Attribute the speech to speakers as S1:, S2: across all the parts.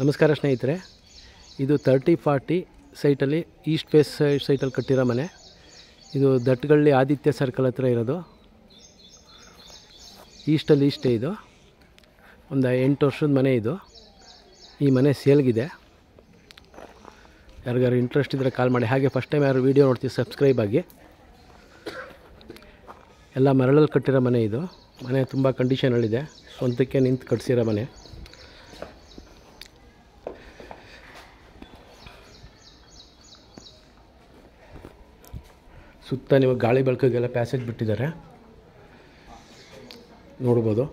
S1: ನಮಸ್ಕಾರ ಸ್ನೇಹಿತರೆ, ಇದು 30-40 ಸೈಟಲ್ಲಿ ಈಸ್ಟ್ ಫೇಸ್ ಸೈಟಲ್ಲಿ ಕಟ್ಟಿರೋ ಮನೆ. ಇದು ದಟ್ಟಗಳ್ಳಿ ಆದಿತ್ಯ ಸರ್ಕಲ್ ಹತ್ರ ಇರೋದು. ಈಸ್ಟಲ್ಲಿ ಇಷ್ಟೇ. ಇದು ಒಂದು 8 ವರ್ಷದ ಮನೆ. ಇದು ಈ ಮನೆ ಸೇಲ್ಗಿದೆ. ಯಾರಿಗಾರು ಇಂಟ್ರೆಸ್ಟ್ ಇದ್ದರೆ ಕಾಲ್ ಮಾಡಿ. ಹಾಗೆ ಫಸ್ಟ್ ಟೈಮ್ ಯಾರು ವೀಡಿಯೋ ನೋಡ್ತೀವಿ ಸಬ್ಸ್ಕ್ರೈಬ್ ಆಗಿ. ಎಲ್ಲ ಮರಳಲ್ಲಿ ಕಟ್ಟಿರೋ ಮನೆ. ಇದು ಮನೆ ತುಂಬ ಕಂಡೀಷನಲ್ಲಿದೆ. ಸ್ವಂತಕ್ಕೆ ನಿಂತು ಕಟ್ಟಿಸಿರೋ ಮನೆ. ಸುತ್ತ ನೀವು ಗಾಳಿ ಬೆಳಕಿಗೆಲ್ಲ ಪ್ಯಾಸೇಜ್ ಬಿಟ್ಟಿದ್ದಾರೆ, ನೋಡ್ಬೋದು.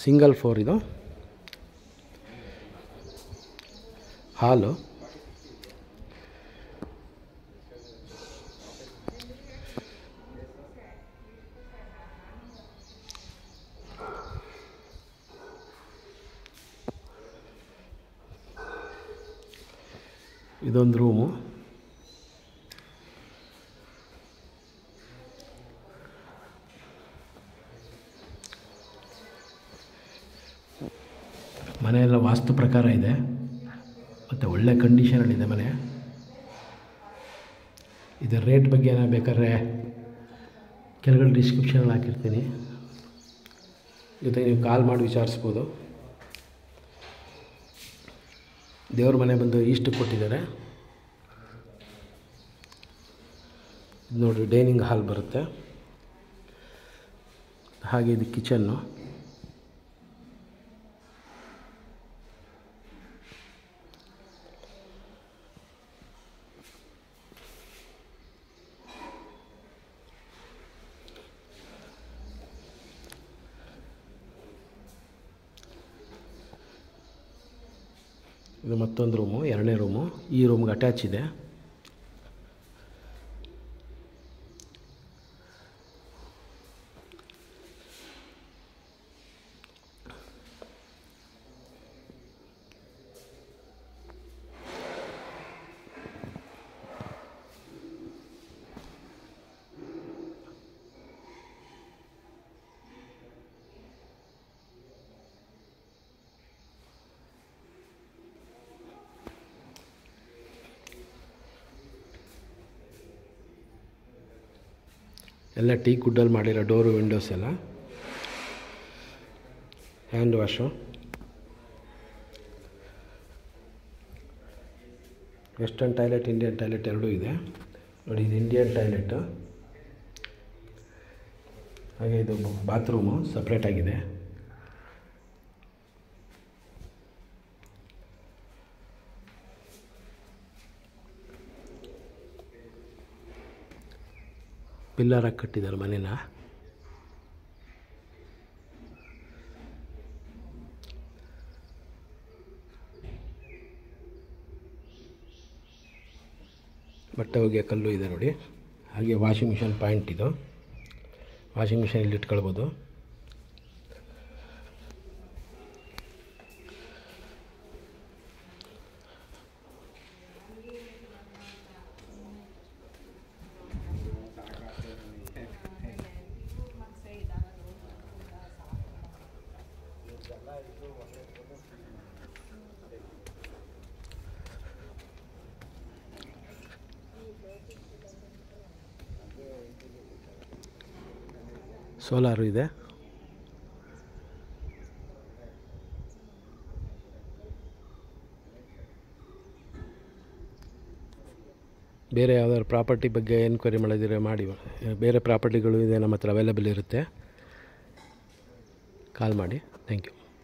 S1: Single floor. ಇದು ಹಾಲು. ಇದೊಂದು ರೂಮು. ಮನೆಯೆಲ್ಲ ವಾಸ್ತು ಪ್ರಕಾರ ಇದೆ ಮತ್ತು ಒಳ್ಳೆ ಕಂಡೀಷನಲ್ಲಿದೆ ಮನೆ. ಇದರ ರೇಟ್ ಬಗ್ಗೆ ನಾನು ಬೇಕಾದ್ರೆ ಕೆಳಗಡೆ ಡಿಸ್ಕ್ರಿಪ್ಷನಲ್ಲಿ ಹಾಕಿರ್ತೀನಿ, ಜೊತೆಗೆ ನೀವು ಕಾಲ್ ಮಾಡಿ ವಿಚಾರಿಸ್ಬೋದು. ದೇವ್ರ ಮನೆ ಬಂದು ಈಸ್ಟಿಗೆ ಕೊಟ್ಟಿದ್ದಾರೆ. ಇದು ನೋಡಿರಿ, ಡೈನಿಂಗ್ ಹಾಲ್ ಬರುತ್ತೆ. ಹಾಗೆ ಇದು ಕಿಚನ್ನು. ಇದು ಮತ್ತೊಂದು ರೂಮು, ಎರಡನೇ ರೂಮು. ಈ ರೂಮ್ಗೆ ಅಟ್ಯಾಚ್ ಇದೆ. ಎಲ್ಲ ಟೀ ಕುಡ್ಡಲ್ಲಿ ಮಾಡಿರೋ ಡೋರು, ವಿಂಡೋಸ್ ಎಲ್ಲ. Hand wash. Western toilet, Indian toilet ಎರಡೂ ಇದೆ. ನೋಡಿ, ಇದು ಇಂಡಿಯನ್ ಟಾಯ್ಲೆಟು. ಹಾಗೆ ಇದು ಬಾತ್ರೂಮು ಸಪ್ರೇಟಾಗಿದೆ. ಪಿಲ್ಲರಾಗಿ ಕಟ್ಟಿದ್ದಾರೆ ಮನೇನ. ಬಟ್ಟೆ ಒಗೆಯೋ ಕಲ್ಲು ಇದೆ ನೋಡಿ. ಹಾಗೆ ವಾಷಿಂಗ್ ಮಿಷನ್ ಪಾಯಿಂಟ್. ಇದು ವಾಷಿಂಗ್ ಮಿಷನ್ ಇಲ್ಲಿ ಇಟ್ಕೊಳ್ಬೋದು. ಸೋಲಾರು ಇದೆ. ಬೇರೆ ಯಾವ್ದಾದ್ರು ಪ್ರಾಪರ್ಟಿ ಬಗ್ಗೆ ಎನ್ಕ್ವೈರಿ ಮಾಡಿದರೆ ಮಾಡಿ. ಬೇರೆ ಪ್ರಾಪರ್ಟಿಗಳು ಇದೆ ನಮ್ಮ ಹತ್ರ ಅವೈಲೇಬಲ್ ಇರುತ್ತೆ, ಕಾಲ್ ಮಾಡಿ. Thank you.